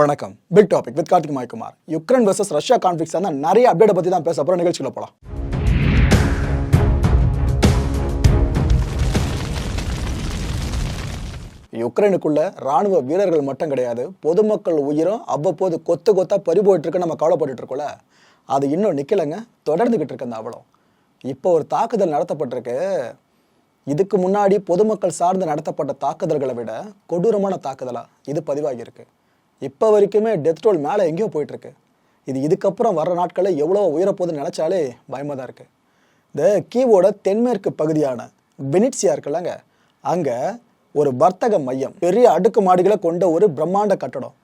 வணக்கம். Big topic with Karthik Maikumar. Ukraine versus Russia conflicts அந்த நிறைய அப்டேட் பத்தி தான் பேச போறோம். நிகழ்ச்சிக்குள்ள போலாம். யுக்ரைனுக்குள்ள ராணுவ வீரர்கள் மட்டும் கிடையாது, பொதுமக்கள் உயிரும் அவ்வப்போது கொத்து கொத்தா பறி போயிட்டு இருக்கு. நம்ம கவலைப்பட்டு இருக்கோம்ல, அது இன்னும் நிக்கலங்க, தொடர்ந்துகிட்டு இருக்கு அந்த அவலம். இப்போ ஒரு தாக்குதல் நடத்தப்பட்டிருக்கு. இதுக்கு முன்னாடி பொதுமக்கள் சார்ந்து நடத்தப்பட்ட தாக்குதல்களை விட கொடூரமான தாக்குதலா இது பதிவாகியிருக்கு. இப்போ வரைக்குமே டெத் டோல் மேலே எங்கேயோ போயிட்டுருக்கு. இதுக்கப்புறம் வர்ற நாட்களில் எவ்வளோ உயரப்போகுதுன்னு நினச்சாலே பயமாக தான் இருக்குது. இந்த கீவோட தென்மேற்கு பகுதியான வெனிட்சியா இருக்குல்லங்க, அங்கே ஒரு வர்த்தக மையம், பெரிய அடுக்கு மாடிகளை கொண்ட ஒரு பிரம்மாண்ட கட்டடம்.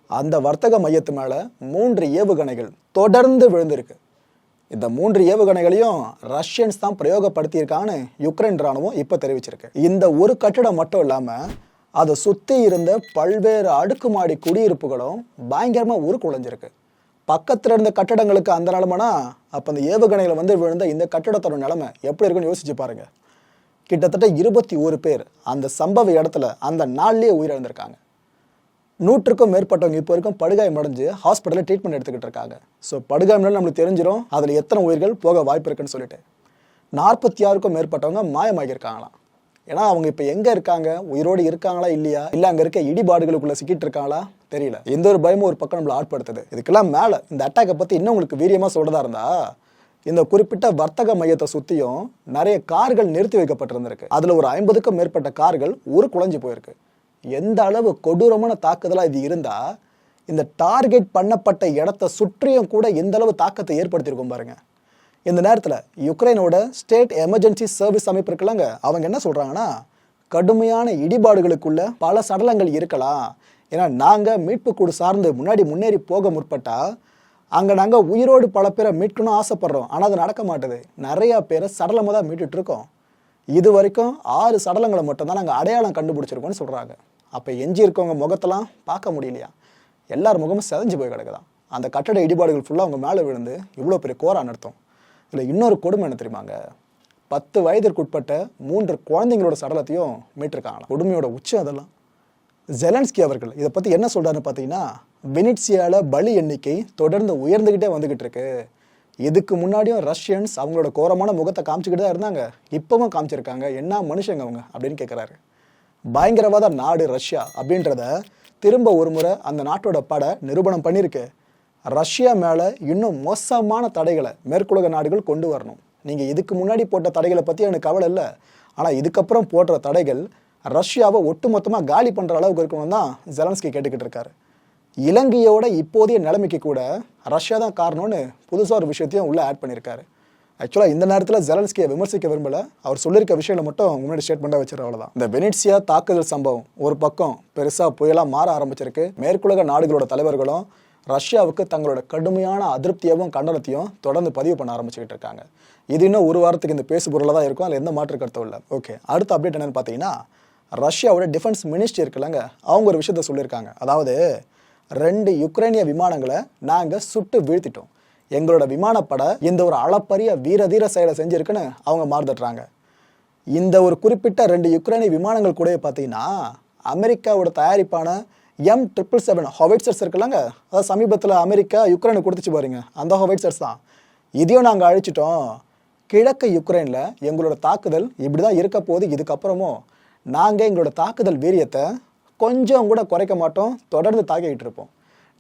அந்த வர்த்தக மையத்து மேலே 3 ஏவுகணைகள் தொடர்ந்து விழுந்திருக்கு. இந்த 3 ஏவுகணைகளையும் ரஷ்யன்ஸ் தான் பிரயோகப்படுத்தியிருக்கான்னு யுக்ரைன் ராணுவம் இப்போ தெரிவிச்சிருக்கு. இந்த ஒரு கட்டடம் மட்டும் இல்லாமல் அதை சுற்றி இருந்த பல்வேறு அடுக்குமாடி குடியிருப்புகளும் பயங்கரமாக உருக்குலைஞ்சிருக்கு. பக்கத்தில் இருந்த கட்டடங்களுக்கு அந்த நிலமைனா, அப்போ அந்த ஏவுகணைகளை விழுந்த இந்த கட்டடத்தோட நிலைமை எப்படி இருக்குன்னு யோசிச்சு பாருங்க. கிட்டத்தட்ட 21 பேர் அந்த சம்பவ இடத்துல அந்த நாள்லேயே உயிரிழந்திருக்காங்க. 100க்கும் மேற்பட்டவங்க இப்போ வரைக்கும் படுகாயம் அடைஞ்சு ஹாஸ்பிட்டலில் ட்ரீட்மெண்ட் எடுத்துக்கிட்டு இருக்காங்க. ஸோ படுகாயம் நம்மளுக்கு தெரிஞ்சிடும் அதில் எத்தனை உயிர்கள் போக வாய்ப்பு இருக்குன்னு சொல்லிட்டு. 46க்கும் மேற்பட்டவங்க மாயமாகியிருக்காங்களாம். ஏன்னா அவங்க இப்போ எங்கே இருக்காங்க, உயிரோடு இருக்காங்களா இல்லையா, இல்லை அங்கே இருக்க இடிபாடுகளுக்குள்ளே சிக்கிட்டு இருக்காங்களா தெரியல. எந்த ஒரு பயமும் ஒரு பக்கம் நம்மளை ஆட்படுத்துது. இதுக்கெல்லாம் மேலே இந்த அட்டாக்கை பற்றி இன்னும் உங்களுக்கு வீரியமாக சொல்றதா இருந்தா, இந்த குறிப்பிட்ட வர்த்தக மையத்தை சுற்றியும் நிறைய கார்கள் நிறுத்தி வைக்கப்பட்டிருந்திருக்கு. அதில் ஒரு 50க்கும் மேற்பட்ட கார்கள் குலைஞ்சு போயிருக்கு. எந்த அளவு கொடூரமான தாக்குதலாக இது இருந்தால், இந்த டார்கெட் பண்ணப்பட்ட இடத்த சுற்றியும் கூட எந்த அளவு தாக்கத்தை ஏற்படுத்தியிருக்கும் பாருங்க. இந்த நேரத்தில் யுக்ரைனோட ஸ்டேட் எமர்ஜென்சி சர்வீஸ் அமைப்பு இருக்குல்லங்க, அவங்க என்ன சொல்கிறாங்கன்னா, கடுமையான இடிபாடுகளுக்குள்ள பல சடலங்கள் இருக்கலாம். ஏன்னா நாங்கள் மீட்பு குழு சார்ந்து முன்னேறி போக முற்பட்டால் அங்கே நாங்கள் உயிரோடு பல பேரை மீட்கணும்னு ஆசைப்படுறோம். ஆனால் அது நடக்க மாட்டுது. நிறையா பேரை சடலமாக தான் மீட்டுட்ருக்கோம். இது வரைக்கும் 6 சடலங்களை மட்டும்தான் நாங்கள் அடையாளம் கண்டுபிடிச்சிருக்கோம்னு சொல்கிறாங்க. அப்போ எஞ்சி இருக்கவங்க முகத்தெல்லாம் பார்க்க முடியலையா, எல்லார் முகமும் செதஞ்சு போய் கிடக்குதான். அந்த கட்டட இடிபாடுகள் ஃபுல்லாக அவங்க மேலே விழுந்து இவ்வளோ பெரிய கோரா நடத்தும். இல்லை இன்னொரு கொடுமை என்ன தெரியுமாங்க, 10 வயதிற்குட்பட்ட 3 குழந்தைங்களோட சடலத்தையும் மீட்டிருக்காங்களாம். கொடுமையோட உச்சம் அதெல்லாம். ஜெலன்ஸ்கி அவர்கள் இதை பற்றி என்ன சொல்கிறாருன்னு பார்த்தீங்கன்னா, வெனிட்சியாவில் பலி எண்ணிக்கை தொடர்ந்து உயர்ந்துக்கிட்டே வந்துக்கிட்டு இருக்கு. இதுக்கு முன்னாடியும் ரஷ்யன்ஸ் அவங்களோட கோரமான முகத்தை காமிச்சிக்கிட்டு தான் இருந்தாங்க, இப்போவும் காமிச்சிருக்காங்க. என்ன மனுஷங்க அவங்க அப்படின்னு கேட்குறாரு. பயங்கரவாத நாடு ரஷ்யா அப்படின்றத திரும்ப ஒரு முறை அந்த நாட்டோட படை நிரூபணம் பண்ணியிருக்கு. ரஷ்யா மேலே இன்னும் மோசமான தடைகளை மேற்குலக நாடுகள் கொண்டு வரணும். நீங்கள் இதுக்கு முன்னாடி போட்ட தடைகளை பற்றி எனக்கு கவலை இல்லை, ஆனால் இதுக்கப்புறம் போடுற தடைகள் ரஷ்யாவை ஒட்டுமொத்தமாக காலி பண்ணுற அளவுக்கு இருக்கணும் தான் ஜெலன்ஸ்கி கேட்டுக்கிட்டு இருக்காரு. இலங்கையோட இப்போதைய நிலைமைக்கு கூட ரஷ்யா தான் காரணம்னு புதுசாக ஒரு விஷயத்தையும் உள்ளே ஆட் பண்ணியிருக்காரு. ஆக்சுவலாக இந்த நேரத்தில் ஜெலன்ஸ்கியை விமர்சிக்க விரும்பலை, அவர் சொல்லியிருக்க விஷயங்களை மட்டும் முன்னாடி ஸ்டேட்மெண்ட்டாக வச்சிருக்க அவ்வளோதான். இந்த வெனிட்சியா தாக்குதல் சம்பவம் ஒரு பக்கம் பெருசாக புயலாக மாற ஆரம்பிச்சிருக்கு. மேற்குலக நாடுகளோட தலைவர்களும் ரஷ்யாவுக்கு தங்களோட கடுமையான அதிருப்தியாகவும் கண்டனத்தையும் தொடர்ந்து பதிவு பண்ண ஆரம்பிச்சுக்கிட்டு இருக்காங்க. இது இன்னும் ஒரு வாரத்துக்கு இந்த பேசு பொருளாக தான் இருக்கும், அதில் எந்த மாற்று கருத்தும் இல்லை. ஓகே, அடுத்த அப்டேட் என்னென்னு பார்த்தீங்கன்னா, ரஷ்யாவோட டிஃபென்ஸ் மினிஸ்ட்ரி இருக்குல்லங்க, அவங்க ஒரு விஷயத்த சொல்லியிருக்காங்க. அதாவது 2 யுக்ரைனிய விமானங்களை நாங்கள் சுட்டு வீழ்த்திட்டோம், எங்களோட விமானப்படை இந்த ஒரு அளப்பரிய வீரதீர செயலை செஞ்சுருக்குன்னு அவங்க மாறுதட்டுறாங்க. இந்த ஒரு குறிப்பிட்ட 2 யுக்ரைனிய விமானங்கள் கூட பார்த்தீங்கன்னா அமெரிக்காவோட தயாரிப்பான M777 ஹொவைட்சர்ஸ் இருக்குல்லங்க, அதாவது சமீபத்தில் அமெரிக்கா யுக்ரைனுக்கு கொடுத்துச்சு பாருங்க, அந்த ஹொவைட்சர்ஸ் தான். இதையும் நாங்கள் அழிச்சிட்டோம். கிழக்கு யுக்ரைனில் எங்களோட தாக்குதல் இப்படி தான் இருக்க போது. இதுக்கப்புறமும் நாங்கள் எங்களோட தாக்குதல் வீரியத்தை கொஞ்சம் கூட குறைக்க மாட்டோம், தொடர்ந்து தாக்கிட்டு இருப்போம்.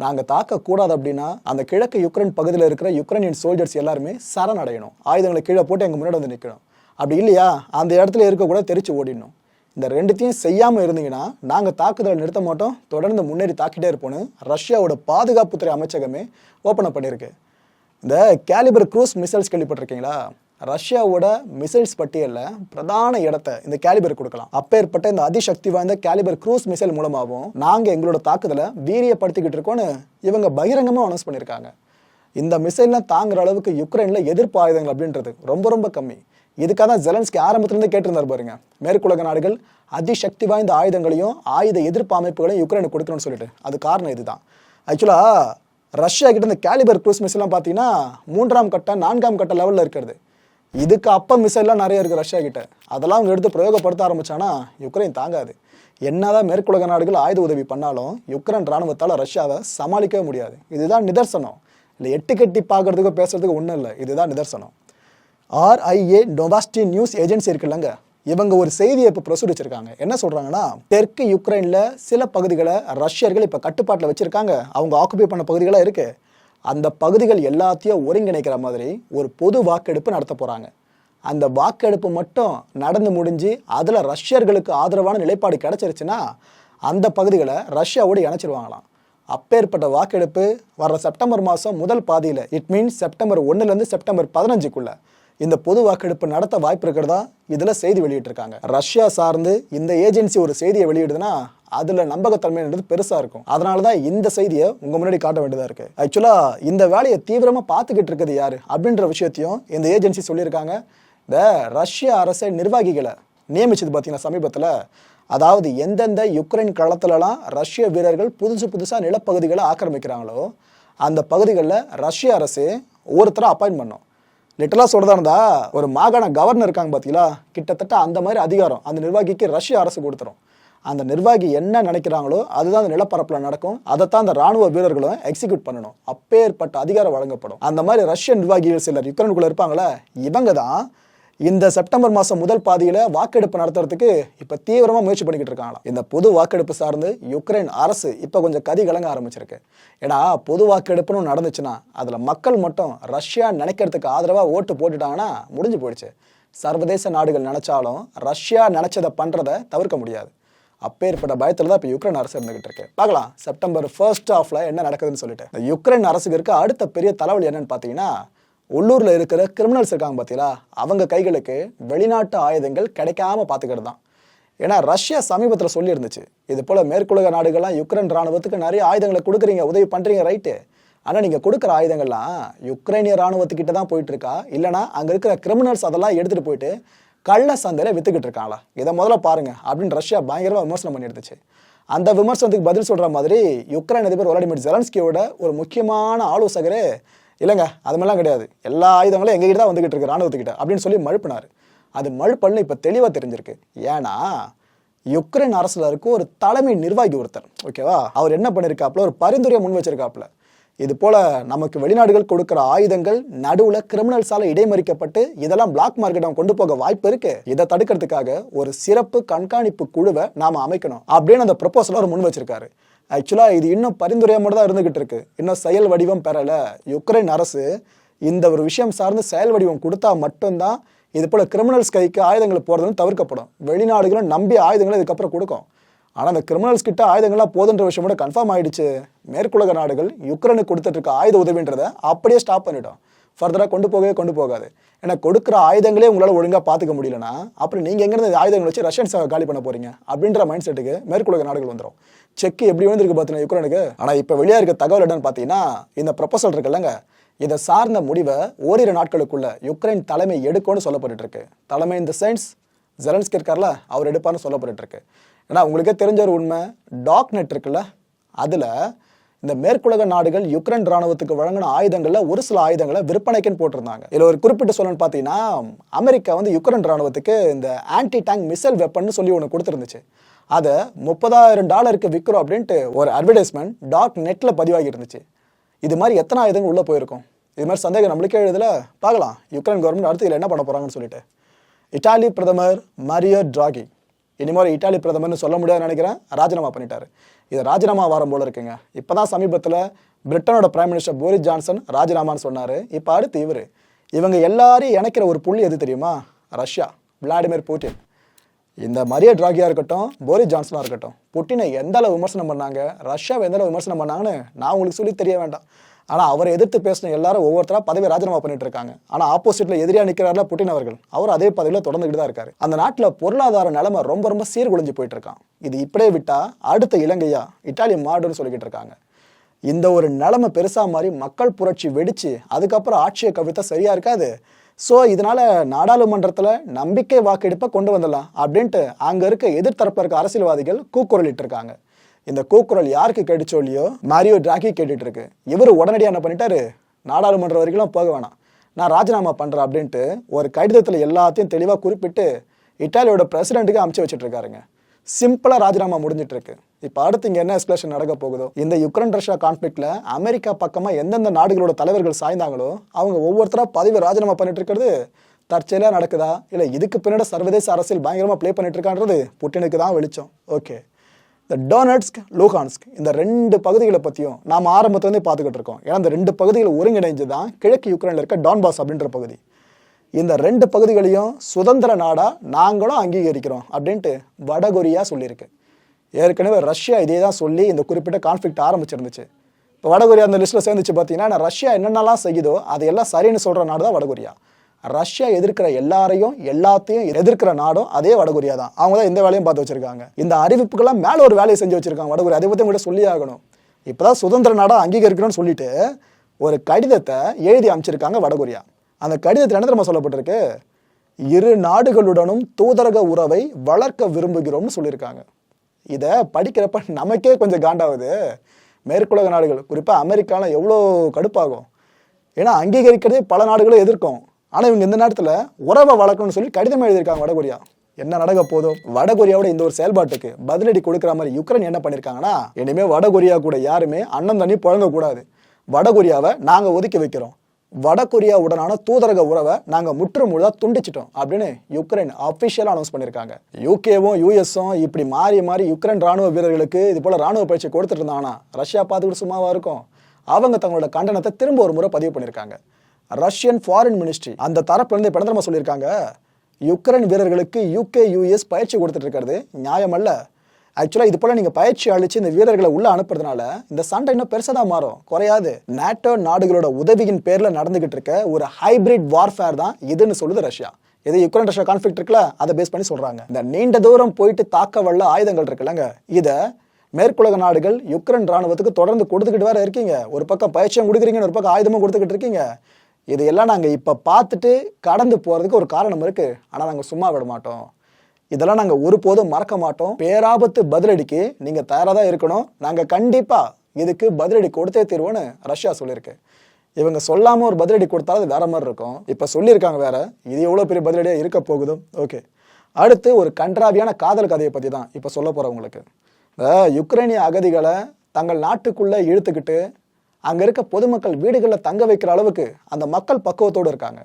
நாங்கள் தாக்கக்கூடாது அப்படின்னா அந்த கிழக்கு யுக்ரைன் பகுதியில் இருக்கிற யுக்ரைனியன் சோல்ஜர்ஸ் எல்லாருமே சரணடையணும், ஆயுதங்களை கீழே போட்டு எங்கள் முன்னாடி வந்து நிற்கணும். அப்படி இல்லையா அந்த இடத்துல இருக்கக்கூட தெரிச்சு ஓடிடணும். இந்த 2த்தையும் செய்யாமல் இருந்தீங்கன்னா நாங்கள் தாக்குதலை நிறுத்த மாட்டோம், தொடர்ந்து முன்னேறி தாக்கிட்டே இருப்போன்னு ரஷ்யாவோட பாதுகாப்புத்துறை அமைச்சகமே ஓப்பன் பண்ணியிருக்கு. இந்த கேலிபர் க்ரூஸ் மிசைல்ஸ் கேள்விப்பட்டிருக்கீங்களா? ரஷ்யாவோட மிசைல்ஸ் பட்டியலில் பிரதான இடத்தை இந்த கேலிபர் கொடுக்கலாம். அப்பேற்பட்ட இந்த அதிசக்தி வாய்ந்த கேலிபர் க்ரூஸ் மிசைல் மூலமாகவும் நாங்கள் எங்களோட தாக்குதலை வீரியப்படுத்திக்கிட்டு இருக்கோன்னு இவங்க பகிரங்கமாக அனௌன்ஸ் பண்ணியிருக்காங்க. இந்த மிசைல்லாம் தாங்குற அளவுக்கு யுக்ரைனில் எதிர்ப்பு ஆயுதங்கள் அப்படின்றது ரொம்ப ரொம்ப கம்மி. இதுக்காக தான் ஜெலன்ஸ்கி ஆரம்பத்திலேருந்து கேட்டிருந்தார் பாருங்க, மேற்குலக நாடுகள் அதிசக்தி வாய்ந்த ஆயுதங்களையும் ஆயுத எதிர்ப்பு அமைப்புகளையும் யுக்ரைனுக்கு கொடுக்கணும்னு சொல்லிட்டு. அது காரணம் இதுதான். ஆக்சுவலாக ரஷ்யா கிட்ட இந்த கேலிபர் க்ரூஸ் மிசைல்லாம் பார்த்தீங்கன்னா 3ஆம் கட்ட 4ஆம் கட்ட லெவலில் இருக்கிறது. இதுக்கு அப்போ மிசைல்லாம் நிறைய இருக்குது ரஷ்யா கிட்ட. அதெல்லாம் அவங்க எடுத்து பிரயோகப்படுத்த ஆரம்பிச்சானா யுக்ரைன் தாங்காது. என்னதான் மேற்குலக நாடுகள் ஆயுத உதவி பண்ணாலும் யுக்ரைன் ராணுவத்தால் ரஷ்யாவை சமாளிக்கவே முடியாது. இதுதான் நிதர்சனம். இல்லை எட்டு கட்டி பார்க்கறதுக்கோ பேசுறதுக்கு ஒன்றும் இல்லை, இதுதான் நிதர்சனம். RIA நோவாஸ்டி நியூஸ் ஏஜென்சி இருக்குல்லங்க, இவங்க ஒரு செய்தியை இப்போ ப்ரொசூட் வச்சிருக்காங்க. என்ன சொல்றாங்கன்னா, தெற்கு யுக்ரைனில் சில பகுதிகளை ரஷ்யர்கள் இப்போ கட்டுப்பாட்டில் வச்சிருக்காங்க, அவங்க ஆக்குபை பண்ண பகுதிகளாக இருக்கு. அந்த பகுதிகள் எல்லாத்தையும் ஒருங்கிணைக்கிற மாதிரி ஒரு பொது வாக்கெடுப்பு நடத்த போறாங்க. அந்த வாக்கெடுப்பு மட்டும் நடந்து முடிஞ்சு அதில் ரஷ்யர்களுக்கு ஆதரவான நிலைப்பாடு கிடைச்சிருச்சுன்னா அந்த பகுதிகளை ரஷ்யாவோடு இணைச்சிருவாங்களாம். அப்பேற்பட்ட வாக்கெடுப்பு வர்ற செப்டம்பர் மாதம் முதல் பாதியில், இட் மீன்ஸ் செப்டம்பர் 1லேருந்து செப்டம்பர் 15க்குள்ள இந்த பொது வாக்கெடுப்பு நடத்த வாய்ப்பு இருக்கிறதா இதில் செய்தி வெளியிட்டிருக்காங்க. ரஷ்யா சார்ந்து இந்த ஏஜென்சி ஒரு செய்தியை வெளியிடுதுன்னா அதில் நம்பகத்தன்மைன்றது பெருசாக இருக்கும். அதனால தான் இந்த செய்தியை உங்கள் முன்னாடி காட்ட வேண்டியதாக இருக்குது. ஆக்சுவலாக இந்த வேலையை தீவிரமாக பார்த்துக்கிட்டு இருக்கிறது யார் அப்படின்ற விஷயத்தையும் இந்த ஏஜென்சி சொல்லியிருக்காங்க. இந்த ரஷ்ய அரசை நிர்வாகிகளை நியமிச்சது பார்த்தீங்கன்னா சமீபத்தில், அதாவது எந்தெந்த யுக்ரைன் களத்துலலாம் ரஷ்ய வீரர்கள் புதுசாக நிலப்பகுதிகளை ஆக்கிரமிக்கிறாங்களோ அந்த பகுதிகளில் ரஷ்ய அரசு ஒவ்வொருத்தராக அப்பாயின்ட் பண்ணும். லிட்டரலாக சொல்கிறதா இருந்தால் ஒரு மாகாண கவர்னர் இருக்காங்க பார்த்தீங்களா, கிட்டத்தட்ட அந்த மாதிரி அதிகாரம் அந்த நிர்வாகிக்கு ரஷ்ய அரசு கொடுத்துரும். அந்த நிர்வாகி என்ன நினைக்கிறாங்களோ அதுதான் அந்த நிலப்பரப்பில் நடக்கும், அதைத்தான் அந்த ராணுவ வீரர்களும் எக்ஸிக்யூட் பண்ணணும். அப்பேற்பட்ட அதிகாரம் வழங்கப்படும். அந்த மாதிரி ரஷ்ய நிர்வாகிகள் சிலர் யுக்ரைனுக்குள்ளே இருப்பாங்களே, இவங்க தான் இந்த செப்டம்பர் மாதம் முதல் பாதியில் வாக்கெடுப்பு நடத்துறதுக்கு இப்போ தீவிரமாக முயற்சி பண்ணிக்கிட்டு இருக்காங்களாம். இந்த பொது வாக்கெடுப்பு சார்ந்து யுக்ரைன் அரசு இப்போ கொஞ்சம் கதி கலங்க ஆரம்பிச்சிருக்கு. ஏன்னா பொது வாக்கெடுப்புன்னு நடந்துச்சுன்னா அதில் மக்கள் மட்டும் ரஷ்யா நினைக்கிறதுக்கு ஆதரவாக ஓட்டு போட்டுட்டாங்கன்னா முடிஞ்சு போயிடுச்சு. சர்வதேச நாடுகள் நினைச்சாலும் ரஷ்யா நினைச்சதை பண்ணுறதை தவிர்க்க முடியாது. அப்பேற்பட்ட பயத்தில் தான் இப்போ யுக்ரைன் அரசு இருந்துகிட்டு இருக்கு. பார்க்கலாம் செப்டம்பர் 1st ஹாஃப்ல என்ன நடக்குதுன்னு சொல்லிட்டு. இந்த யுக்ரைன் அரசுக்கு இருக்க அடுத்த பெரிய தலைவலி என்னன்னு பார்த்தீங்கன்னா, உள்ளூரில் இருக்கிற கிரிமினல்ஸ் இருக்காங்க பார்த்தீங்களா, அவங்க கைகளுக்கு வெளிநாட்டு ஆயுதங்கள் கிடைக்காம பார்த்துக்கிறது தான். ஏன்னா ரஷ்யா சமீபத்தில் சொல்லியிருந்துச்சு, இது போல் மேற்குலக நாடுகள்லாம் யுக்ரைன் ராணுவத்துக்கு நிறைய ஆயுதங்களை கொடுக்குறீங்க, உதவி பண்ணுறீங்க, ரைட்டு, ஆனால் நீங்கள் கொடுக்குற ஆயுதங்கள்லாம் யுக்ரைனிய ராணுவத்துக்கிட்ட தான் போயிட்டு இருக்கா, இல்லைனா அங்கே இருக்கிற கிரிமினல்ஸ் அதெல்லாம் எடுத்துகிட்டு போயிட்டு கள்ள சந்தையில் வித்துக்கிட்டு இருக்காங்களா, இதை முதல்ல பாருங்க அப்படின்னு ரஷ்யா பயங்கரமாக விமர்சனம் பண்ணியிருந்துச்சு. அந்த விமர்சனத்துக்கு பதில் சொல்கிற மாதிரி யுக்ரைன் அதிபர் விளாடிமிர் ஜெலன்ஸ்கியோட ஒரு முக்கியமான ஆலோசகரே, இல்லைங்க அது மாதிரிலாம் கிடையாது, எல்லா ஆயுதங்களும் எங்ககிட்ட தான் வந்துகிட்டு இருக்கு ராணுவத்துக்கிட்ட அப்படின்னு சொல்லி மழுப்பினார். அது மழுப்பல்னு இப்போ தெளிவாக தெரிஞ்சிருக்கு. ஏன்னா யுக்ரைன் அரசுல இருக்க ஒரு தலைமை நிர்வாகி ஒருத்தர், ஓகேவா, அவர் என்ன பண்ணியிருக்காப்புல, ஒரு பரிந்துரையை முன் வச்சிருக்காப்புல, இது போல நமக்கு வெளிநாடுகள் கொடுக்குற ஆயுதங்கள் நடுவில் கிரிமினல்ஸால இடைமறிக்கப்பட்டு இதெல்லாம் பிளாக் மார்க்கெட் கொண்டு போக வாய்ப்பு இருக்கு, இதை தடுக்கிறதுக்காக ஒரு சிறப்பு கண்காணிப்பு குழுவை நாம அமைக்கணும் அப்படின்னு அந்த ப்ரொபோசலை அவர் முன் வச்சிருக்காரு. ஆக்சுவலாக இது இன்னும் பரிந்துரையாக மட்டும் தான் இருந்துகிட்டு இருக்கு, இன்னும் செயல் வடிவம் பெறல. யுக்ரைன் அரசு இந்த ஒரு விஷயம் சார்ந்து செயல் வடிவம் கொடுத்தா மட்டும்தான் இது போல கிரிமினல்ஸ் கைக்கு ஆயுதங்கள் போறதுன்னு தவிர்க்கப்படும். வெளிநாடுகளும் நம்பி ஆயுதங்களை இதுக்கப்புறம் கொடுக்கும். ஆனால் அந்த கிரிமினல்ஸ் கிட்ட ஆயுதங்கள்லாம் போதுன்ற விஷயம் கூட கன்ஃபார்ம் ஆயிடுச்சு. மேற்குலக நாடுகள் யுக்ரைனுக்கு கொடுத்துட்டு இருக்க ஆயுத உதவின்றதை அப்படியே ஸ்டாப் பண்ணிட்டோம், ஃபர்தராக கொண்டு போகாது. ஏன்னா கொடுக்குற ஆயுதங்களே உங்களால் ஒழுங்காக பார்த்துக்க முடியலன்னா அப்புறம் நீங்கள் எங்கேருந்து ஆயுதங்கள் வச்சு ரஷ்யன்ஸை காலி பண்ண போறீங்க அப்படின்ற மைண்ட் செட்டுக்கு மேற்குலக நாடுகள் வந்துடும். செக் எப்படி விழுந்திருக்கு பார்த்தீங்கன்னா யுக்ரைனுக்கு. ஆனால் இப்போ வெளியாக இருக்க தகவல் என்னன்னு பார்த்தீங்கன்னா, இந்த ப்ரொபோசல் இருக்குல்லங்க, இதை சார்ந்த முடிவை ஓரிரு நாட்களுக்குள்ள யுக்ரைன் தலைமை எடுக்கும்னு சொல்லப்பட்டு இருக்கு. தலைமை இந்த சென்ஸ் ஜெலன்ஸ்கி இருக்கார்ல, அவர் எடுப்பார்னு சொல்லப்பட்டு இருக்கு. ஏன்னா உங்களுக்கே தெரிஞ்ச ஒரு உண்மை, டாக் நெட் இருக்குல்ல, அதில் இந்த மேற்குலக நாடுகள் யுக்ரைன் ராணுவத்துக்கு வழங்கின ஆயுதங்களில் ஒரு சில ஆயுதங்களை விற்பனைக்குன்னு போட்டிருந்தாங்க. இதில் ஒரு குறிப்பிட்ட சொல்லணும்னு பார்த்தீங்கன்னா, அமெரிக்கா வந்து யுக்ரைன் ராணுவத்துக்கு இந்த ஆன்டி டேங்க் மிசைல் வெப்பன் சொல்லி ஒன்று கொடுத்துருந்துச்சு. அதை $30,000 விற்கிறோம் அப்படின்ட்டு ஒரு அட்வர்டைஸ்மெண்ட் டாக் நெட்டில் பதிவாகி இருந்துச்சு. இது மாதிரி எத்தனை ஆயுதங்கள் உள்ளே போயிருக்கும், இது மாதிரி சந்தேகம் நம்மளுக்கே எழுதல. பார்க்கலாம் யுக்ரைன் கவர்மெண்ட் அடுத்து இதில் என்ன பண்ண போகிறாங்கன்னு சொல்லிட்டு. இட்டாலி பிரதமர் மரியோ டிராகி இனிமேல் இட்டாலி பிரதமர்னு சொல்ல முடியாதுன்னு நினைக்கிறேன், ராஜினாமா பண்ணிட்டாரு. இது ராஜினாமா வாரம் போல இருக்குங்க. இப்போ தான் சமீபத்தில் பிரிட்டனோட பிரைம் மினிஸ்டர் போரிஸ் ஜான்சன் ராஜினாமான்னு சொன்னார். இப்போ அடுத்து இவங்க எல்லாரையும் இணைக்கிற ஒரு புள்ளி எது தெரியுமா, ரஷ்யா, விளாடிமிர் புட்டின். இந்த மரியோ டிராகியா இருக்கட்டும், போரிஸ் ஜான்சனாக இருக்கட்டும், புட்டினை எந்த அளவு விமர்சனம் பண்ணாங்க, ரஷ்யாவை எந்த அளவு விமர்சனம் பண்ணாங்கன்னு நான் உங்களுக்கு சொல்லி தெரிய வேண்டாம். ஆனால் அவரை எதிர்த்து பேசின எல்லாரும் ஒவ்வொருத்தராக பதவியை ராஜினாமா பண்ணிட்டு இருக்காங்க. ஆனால் ஆப்போசிட்டில் எதிரியாக நிற்கிறார்ல புட்டின் அவர்கள், அவர் அதே பதவியில் தொடர்ந்துகிட்டு தான் இருக்காரு. அந்த நாட்டில் பொருளாதார நிலைமை ரொம்ப சீர்குலைஞ்சு போயிட்டு இருக்கான். இது இப்படியே விட்டா அடுத்த இலங்கையா இட்டாலி மாடுன்னு சொல்லிக்கிட்டு இருக்காங்க. இந்த ஒரு நிலைமை பெருசா மாதிரி மக்கள் புரட்சி வெடிச்சு அதுக்கப்புறம் ஆட்சியை கவித்தா சரியா இருக்காது. ஸோ இதனால நாடாளுமன்றத்தில் நம்பிக்கை வாக்கெடுப்பை கொண்டு வந்துடலாம் அப்படின்ட்டு அங்கே இருக்க எதிர்த்தரப்பில் இருக்க அரசியல்வாதிகள் கூக்குரலிட்டு இருக்காங்க. இந்த கூக்குரல் யாருக்கு கேட்டுச்சோ இல்லையோ, மாரியோ டிராகி கேட்டுட்டு இருக்கு. இவர் உடனடியாக என்ன பண்ணிட்டாரு, நாடாளுமன்ற வரைக்கும் போக வேணாம், நான் ராஜினாமா பண்ணுறேன் அப்படின்ட்டு ஒரு கடிதத்தில் எல்லாத்தையும் தெளிவாக குறிப்பிட்டு இட்டாலியோட பிரசிடென்ட்டுக்கு அமுச்சு வச்சுட்டு இருக்காருங்க. சிம்பிளாக ராஜினாமா முடிஞ்சிட்டு இருக்கு. இப்போ அடுத்து இங்கே என்ன எஸ்கலேஷன் நடக்க போகுதோ, இந்த யுக்ரைன் ரஷ்யா கான்ஃப்ளிக்ட்ல அமெரிக்கா பக்கமாக எந்தெந்த நாடுகளோட தலைவர்கள் சாய்ந்தாங்களோ அவங்க ஒவ்வொருத்தராக பதவி ராஜினாமா பண்ணிட்டு இருக்கிறது தற்செயலாக நடக்குதா, இல்லை இதுக்கு பின்னாடி சர்வதேச அரசியல் பயங்கரமாக ப்ளே பண்ணிட்டு இருக்கான்றது புட்டினுக்கு தான் வெளிச்சம். ஓகே, இந்த டொனட்ஸ்க், லூஹான்ஸ்க் இந்த 2 பகுதிகளை பற்றியும் நாம் ஆரம்பத்துலேருந்து பார்த்துக்கிட்டு இருக்கோம். ஏன்னா இந்த 2 பகுதிகள் ஒருங்கிணைஞ்சு தான் கிழக்கு யுக்ரைனில் இருக்க டான்பாஸ் அப்படின்ற பகுதி. இந்த 2 பகுதிகளையும் சுதந்திர நாடாக நாங்களும் அங்கீகரிக்கிறோம் அப்படின்ட்டு வடகொரியா சொல்லியிருக்கு. ஏற்கனவே ரஷ்யா இதே தான் சொல்லி இந்த குறிப்பிட்ட கான்ஃப்ளிக்ட் ஆரம்பிச்சிருந்துச்சு. இப்போ வடகொரியா அந்த லிஸ்ட்டில் சேர்ந்துச்சு பார்த்தீங்கன்னா, ரஷ்யா என்னென்னலாம் செய்யுதோ அதையெல்லாம் சரின்னு சொல்கிற நாடு தான் வடகொரியா. ரஷ்யா எதிர்க்கிற எல்லாத்தையும் எதிர்க்கிற நாடும் அதே வடகொரியா தான். அவங்க தான் இந்த வேலையும் பார்த்து வச்சிருக்காங்க. இந்த அறிவிப்புக்கெல்லாம் மேலே ஒரு வேலையை செஞ்சு வச்சிருக்காங்க வடகொரியா. அதை பற்றி கூட சொல்லி ஆகணும். இப்போதான் சுதந்திர நாடாக அங்கீகரிக்கணும்னு சொல்லிட்டு ஒரு கடிதத்தை எழுதி அமைச்சிருக்காங்க வடகொரியா. அந்த கடிதத்தில் என்ன தெரியுமா சொல்லப்பட்டிருக்கு? 2 நாடுகளுடனும் தூதரக உறவை வளர்க்க விரும்புகிறோம்னு சொல்லியிருக்காங்க. இதை படிக்கிறப்ப நமக்கே கொஞ்சம் காண்டாகுது. மேற்குலக நாடுகள் குறிப்பாக அமெரிக்காலாம் எவ்வளோ கடுப்பாகும். ஏன்னா அங்கீகரிக்கிறதே பல நாடுகளும் எதிர்க்கும். ஆனால் இவங்க இந்த நேரத்தில் உறவை வளர்க்கணும்னு சொல்லி கடிதம் எழுதியிருக்காங்க வடகொரியா. என்ன நடக்க போதும்? வடகொரியாவோட இந்த ஒரு செயல்பாட்டுக்கு பதிலடி கொடுக்குற மாதிரி யுக்ரைன் என்ன பண்ணியிருக்காங்கன்னா, இனிமே வடகொரியா கூட யாருமே அண்ணன் தண்ணி புழங்கக்கூடாது. வடகொரியாவை நாங்கள் ஒதுக்கி வைக்கிறோம். வடகொரியாவுடனான தூதரக உறவை நாங்கள் முற்றுமுழுதாக துண்டிச்சிட்டோம் அப்படின்னு யுக்ரைன் அஃபிஷியலாக அனௌன்ஸ் பண்ணியிருக்காங்க. யூகேவும் யூஎஸும் இப்படி மாறி மாறி யுக்ரைன் ராணுவ வீரர்களுக்கு இது போல ராணுவ பயிற்சி கொடுத்துட்டு இருந்தாங்கன்னா ரஷ்யா பார்த்துக்கிட்டு சும்மாவா இருக்கும்? அவங்க தங்களோட கண்டனத்தை திரும்ப ஒரு முறை பதிவு பண்ணியிருக்காங்க. ரஷ்யன் ஃபாரின் மினிஸ்ட்ரி அந்த தரப்புலேருந்து இப்போ என்ன சொல்லியிருக்காங்க? யுக்ரைன் வீரர்களுக்கு யூகே யூஎஸ் பயிற்சி கொடுத்துட்டு இருக்கிறது நியாயம் அல்ல. ஆக்சுவலாக இது போல நீங்கள் பயிற்சி அளித்து இந்த வீரர்களை உள்ளே அனுப்புறதுனால இந்த சண்டை இன்னும் பெருசாக தான் மாறும், குறையாது. நேட்டோ நாடுகளோட உதவியின் பேரில் நடந்துகிட்டு இருக்க ஒரு ஹைபிரிட் வார்ஃபேர் தான் இதுன்னு சொல்லுது ரஷ்யா. இது யுக்ரைன் ரஷ்யா கான்ஃப்ளிக்ட் இருக்குல்ல, அதை பேஸ் பண்ணி சொல்கிறாங்க. இந்த நீண்ட தூரம் போயிட்டு தாக்க வல்ல ஆயுதங்கள் இருக்குல்லங்க, இதை மேற்குலக நாடுகள் யுக்ரைன் ராணுவத்துக்கு தொடர்ந்து கொடுத்துக்கிட்டு வேற இருக்கீங்க. ஒரு பக்கம் பயிற்சியும் கொடுக்குறீங்க, ஒரு பக்கம் ஆயுதமும் கொடுத்துக்கிட்டு இருக்கீங்க. இதையெல்லாம் நாங்கள் இப்போ பார்த்துட்டு கடந்து போகிறதுக்கு ஒரு காரணம் இருக்குது. ஆனால் நாங்கள் சும்மா விட மாட்டோம். இதெல்லாம் நாங்கள் ஒருபோதும் மறக்க மாட்டோம். பேராபத்து பதிலடிக்கு நீங்கள் தயாராக தான் இருக்கணும். நாங்கள் கண்டிப்பாக இதுக்கு பதிலடி கொடுத்தே தீர்வோன்னு ரஷ்யா சொல்லியிருக்கு. இவங்க சொல்லாமல் ஒரு பதிலடி கொடுத்தாலும் அது வேற மாதிரி இருக்கும். இப்போ சொல்லியிருக்காங்க வேற. இது எவ்வளோ பெரிய பதிலடியாக இருக்க போகுதோ. ஓகே, அடுத்து ஒரு கன்றாவியான காதல் கதையை பற்றி தான் இப்போ சொல்ல போகிறவங்களுக்கு. யுக்ரைனிய அகதிகளை தங்கள் நாட்டுக்குள்ளே இழுத்துக்கிட்டு அங்கே இருக்க பொதுமக்கள் வீடுகளில் தங்க வைக்கிற அளவுக்கு அந்த மக்கள் பக்குவத்தோடு இருக்காங்க.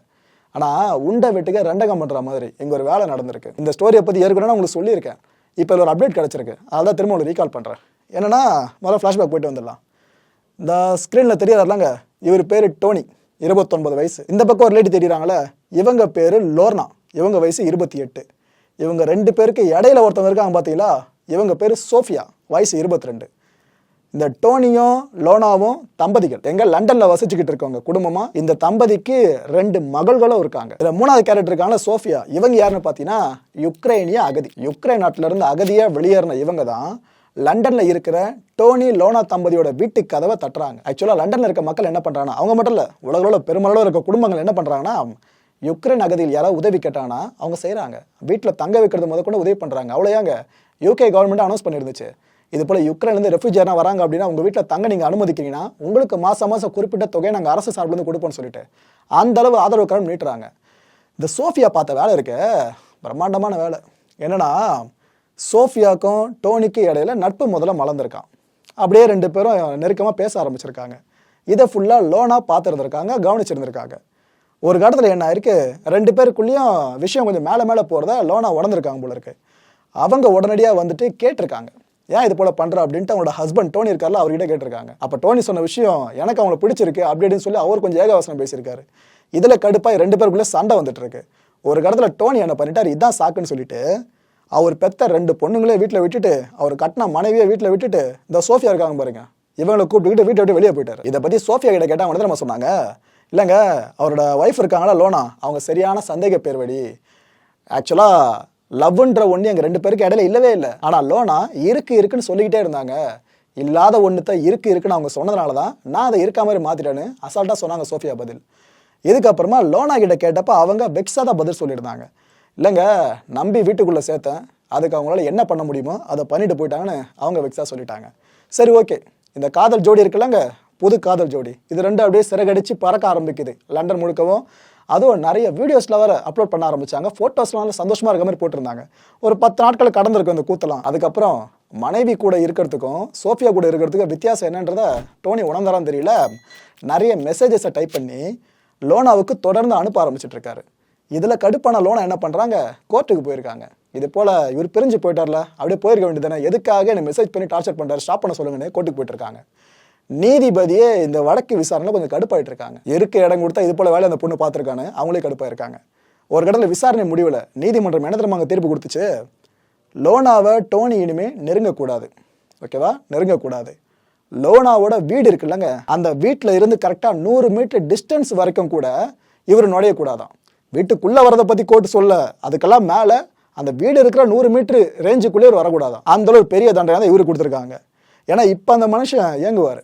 ஆனால் உண்டை வெட்டுக்க ரெண்டகம் பண்ணுற மாதிரி இங்கே ஒரு வேலை நடந்திருக்கு. இந்த ஸ்டோரியை பற்றி ஏற்கனவே உங்களுக்கு சொல்லியிருக்கேன். இப்போ ஒரு அப்டேட் கிடச்சிருக்கு. அதான் திரும்ப உங்களுக்கு ரீகால் பண்ணுறேன். என்னன்னா, முதல்ல ஃப்ளாஷ்பேக் போயிட்டு வந்துடலாம். இந்த ஸ்க்ரீனில் தெரியாதாங்க, இவர் பேர் டோனி, 29 வயசு. இந்த பக்கம் ஒரு லேடி தெரியுறாங்களே, இவங்க பேர் லோர்னா, இவங்க வயசு 28. இவங்க 2 பேருக்கு இடையில ஒருத்தவங்க இருக்காங்க பார்த்தீங்களா, இவங்க பேர் சோஃபியா, வயசு 22. இந்த டோனியும் லோனாவும் தம்பதிகள் எங்க லண்டன்ல வசிச்சுக்கிட்டு இருக்கவங்க குடும்பமா. இந்த தம்பதிக்கு 2 மகள்களும் இருக்காங்க. இதுல 3வது கேரக்டர் இருக்காங்க சோஃபியா. இவங்க யாருன்னு பாத்தீங்கன்னா யுக்ரைனிய அகதி. யுக்ரைன் நாட்டுல இருந்து அகதியா வெளியேறின இவங்க தான் லண்டன்ல இருக்கிற டோனி லோனா தம்பதியோட வீட்டு கதவை தட்டுறாங்க. ஆக்சுவலா லண்டன்ல இருக்க மக்கள் என்ன பண்றாங்கன்னா, அவங்க மட்டும் இல்ல உலகளவுல பெருமளவு இருக்க குடும்பங்கள் என்ன பண்றாங்கன்னா, யுக்ரைன் அகதியில் யாராவது உதவி கேட்டாங்கன்னா அவங்க செய்யறாங்க. வீட்டில் தங்க வைக்கிறது முத கூட உதவி பண்றாங்க. அவ்வளோயாங்க யூகே கவர்மெண்ட் அனௌன்ஸ் பண்ணிருந்துச்சு. இது போல யுக்ரைன்லேருந்து ரெஃப்யூஜியர்னா வராங்க அப்படின்னா உங்கள் வீட்டில் தங்க நீங்கள் அனுமதிக்கிறீங்கன்னா உங்களுக்கு மாதம் குறிப்பிட்ட தொகையை நாங்கள் அரசு சார்பிலேருந்து கொடுப்போம்னு சொல்லிட்டு அந்த அளவு ஆதரவு கடன் நீட்டுறாங்க. இந்த சோஃபியா பார்த்த வேலை இருக்கு, பிரம்மாண்டமான வேலை. என்னன்னா, சோஃபியாக்கும் டோனிக்கு இடையில நட்பு முதல்ல மலர்ந்துருக்கான். அப்படியே 2 பேரும் நெருக்கமாக பேச ஆரம்பிச்சிருக்காங்க. இதை ஃபுல்லாக லோனா பார்த்துருந்துருக்காங்க, கவனிச்சிருந்துருக்காங்க. ஒரு கட்டத்தில் என்ன ஆயிருக்கு, 2 பேருக்குள்ளேயும் விஷயம் கொஞ்சம் மேலே மேலே போகிறத லோனா உணர்ந்துருக்காங்க போல இருக்கு. அவங்க உடனடியாக வந்துட்டு கேட்டிருக்காங்க, ஏன் இது போல பண்ற அப்படின்ட்டு அவங்களோட ஹஸ்பண்ட் டோனி இருக்கார்ல, அவர்கிட்ட கேட்டிருக்காங்க. அப்ப டோனி சொன்ன விஷயம் எனக்கு அவங்களை பிடிச்சிருக்கு அப்படின்னு சொல்லி அவர் கொஞ்சம் ஏகவசனம் பேசியிருக்காரு. இதுல கடுப்பாய் 2 பேருக்குள்ள சண்டை வந்துட்டு இருக்கு. ஒரு கடத்துல டோனி என்ன பண்ணிட்டாரு, இதான் சாக்குன்னு சொல்லிட்டு அவர் பெத்த 2 பொண்ணுங்களே வீட்டில் விட்டுட்டு, அவர் கட்டின மனைவியை வீட்டில் விட்டுட்டு, இந்த சோஃபியா இருக்காங்க பாருங்க, இவங்களை கூப்பிட்டுக்கிட்டு வீட்டை விட்டு வெளியே போயிட்டாரு. இதை பத்தி சோஃபியா கிட்ட கேட்டா அவங்க நம்ம சொன்னாங்க, இல்லைங்க அவரோட ஒய்ஃப் இருக்காங்களா லோனா, அவங்க சரியான சந்தேக பேர்வடி. ஆக்சுவலா லவ்ன்ற ஒன்று எங்கள் 2 பேருக்கு இடையில இல்லவே இல்லை. ஆனால் லோனா இருக்குன்னு சொல்லிக்கிட்டே இருந்தாங்க. இல்லாத ஒன்றுத்த இருக்குன்னு அவங்க சொன்னதுனால தான் நான் அதை இருக்கா மாதிரி மாற்றிட்டேன்னு அசால்ட்டாக சொன்னாங்க சோஃபியா பதில். இதுக்கப்புறமா லோனா கிட்ட கேட்டப்ப அவங்க வெக்ஸாக தான் பதில் சொல்லியிருந்தாங்க. இல்லைங்க நம்பி வீட்டுக்குள்ளே சேர்த்தேன், அதுக்கு அவங்களால என்ன பண்ண முடியுமோ அதை பண்ணிட்டு போயிட்டாங்கன்னு அவங்க வெக்ஸாக சொல்லிட்டாங்க. சரி ஓகே, இந்த காதல் ஜோடி இருக்குல்லங்க, புது காதல் ஜோடி, இது 2 அப்படியே சிறகடிச்சு பறக்க ஆரம்பிக்குது லண்டன் முழுக்கவும். அதுவும் நிறைய வீடியோஸ்ல வேற அப்லோட் பண்ண ஆரம்பிச்சாங்க. ஃபோட்டோஸ்லாம் சந்தோஷமா இருக்க மாதிரி போட்டிருந்தாங்க. ஒரு 10 நாட்கள் கடந்திருக்கும் இந்த கூத்தலாம். அதுக்கப்புறம் மனைவி கூட இருக்கிறதுக்கும் சோஃபியா கூட இருக்கிறதுக்கும் வித்தியாசம் என்னன்றத டோனி உணர்ந்தாலும் தெரியல, நிறைய மெசேஜஸை டைப் பண்ணி லோனாவுக்கு தொடர்ந்து அனுப்ப ஆரம்பிச்சிட்டு இருக்காரு. இதில் கடுப்பான லோனா என்ன பண்ணுறாங்க, கோர்ட்டுக்கு போயிருக்காங்க. இது போல் இவர் பிரிஞ்சு போயிட்டார்ல, அப்படியே போயிருக்க வேண்டியதானே, எதுக்காக என்னை மெசேஜ் பண்ணி டார்ச்சர் பண்ணுறாரு, ஸ்டாப் பண்ண சொல்லுங்கன்னு கோர்ட்டுக்கு போயிட்டு இருக்காங்க. நீதிபதியே இந்த வழக்கு விசாரணையில் கொஞ்சம் கடுப்பாயிட்டு இருக்காங்க. இருக்க இடம் கொடுத்தா இது போல வேலை அந்த பொண்ணு பார்த்துருக்காங்க, அவங்களே கடுப்பாயிருக்காங்க. ஒரு கடத்தில் விசாரணை முடிவில் நீதிமன்றம் என்ன தெரியுமா தீர்ப்பு கொடுத்துச்சு, லோனாவை டோனி இனிமே நெருங்கக்கூடாது. ஓகேவா, நெருங்கக்கூடாது. லோனாவோட வீடு இருக்குல்லங்க, அந்த வீட்டில் இருந்து கரெக்டாக 100 மீட்டர் டிஸ்டன்ஸ் வரைக்கும் கூட இவர் நுழையக்கூடாதான். வீட்டுக்குள்ளே வரதை பற்றி கோர்ட்டு சொல்ல, அதுக்கெல்லாம் மேலே அந்த வீடு இருக்கிற 100 மீட்டர் ரேஞ்சுக்குள்ளே இவர் வரக்கூடாதான். அந்த அளவு பெரிய தண்டனை தான் இவரு கொடுத்துருக்காங்க. ஏன்னா இப்போ அந்த மனுஷன் இயங்குவார்,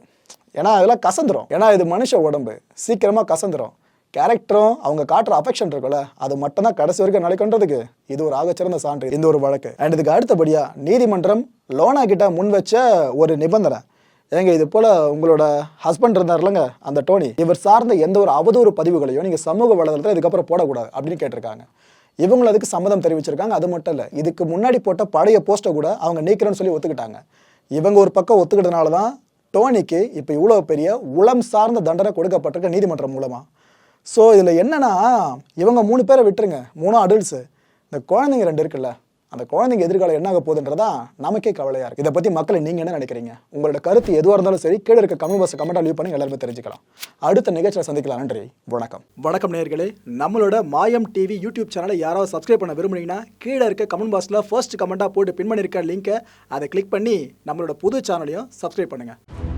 ஏன்னா அதெல்லாம் கசந்துரும். ஏன்னா இது மனுஷ உடம்பு, சீக்கிரமாக கசந்துரும். கேரக்டரும் அவங்க காட்டுற அஃபெக்ஷன் இருக்குல்ல, அது மட்டும் தான் கடைசி வரைக்கும் நடக்கின்றதுக்கு இது ஒரு ஆகச்சிறந்த சான்று இந்த ஒரு வழக்கு. அண்ட் இதுக்கு அடுத்தபடியா நீதிமன்றம் லோனா கிட்ட முன் வச்ச ஒரு நிபந்தனை, ஏங்க இது போல உங்களோட ஹஸ்பண்ட் இருந்தார் இல்லைங்க அந்த டோனி, இவர் சார்ந்த எந்த ஒரு அவதூறு பதிவுகளையும் நீங்க சமூக வலைதளத்தில் இதுக்கப்புறம் போடக்கூடாது அப்படின்னு கேட்டிருக்காங்க. இவங்களும் அதுக்கு சம்மதம் தெரிவிச்சிருக்காங்க. அது மட்டும் இல்லை, இதுக்கு முன்னாடி போட்ட பழைய போஸ்ட்டை கூட அவங்க நீக்கிறேன்னு சொல்லி ஒத்துக்கிட்டாங்க. இவங்க ஒரு பக்கம் ஒத்துக்கிட்டதுனால தான் டோனிக்கு இப்போ இவ்வளோ பெரிய உளம் சார்ந்த தண்டனை கொடுக்கப்பட்டிருக்க நீதிமன்றம் மூலமா. ஸோ இதில் என்னன்னா, இவங்க 3 பேரை விட்டுருங்க, 3 அடல்ட்ஸு, இந்த குழந்தைங்க 2 இருக்குல்ல, அந்த குழந்தைங்க எதிர்காலம் என்ன ஆக போகுதுன்றதான் நமக்கே கவலையாக இருக்குது. இதை பற்றி மக்களை நீங்கள் என்ன நினைக்கிறீங்க? உங்களோட கருத்து எதுவாக இருந்தாலும் சரி, கீழே இருக்க கமெண்ட் பாக்ஸ் கமெண்ட்டாக லீவ் பண்ணி எல்லாருமே தெரிஞ்சுக்கலாம். அடுத்த நிகழ்ச்சியில் சந்திக்கலாம். நன்றி, வணக்கம். வணக்கம் நேயர்களே, நம்மளோட மாயம் டிவி யூடியூப் சேனலை யாராவது சப்ஸ்கிரைப் பண்ண விரும்புனீங்கன்னா கீழே இருக்க கமெண்ட் பாக்ஸில் ஃபர்ஸ்ட் கமெண்ட்டாக போட்டு பின் பண்ணியிருக்க லிங்கை அதை கிளிக் பண்ணி நம்மளோட புது சேனலையும் சப்ஸ்கிரைப் பண்ணுங்கள்.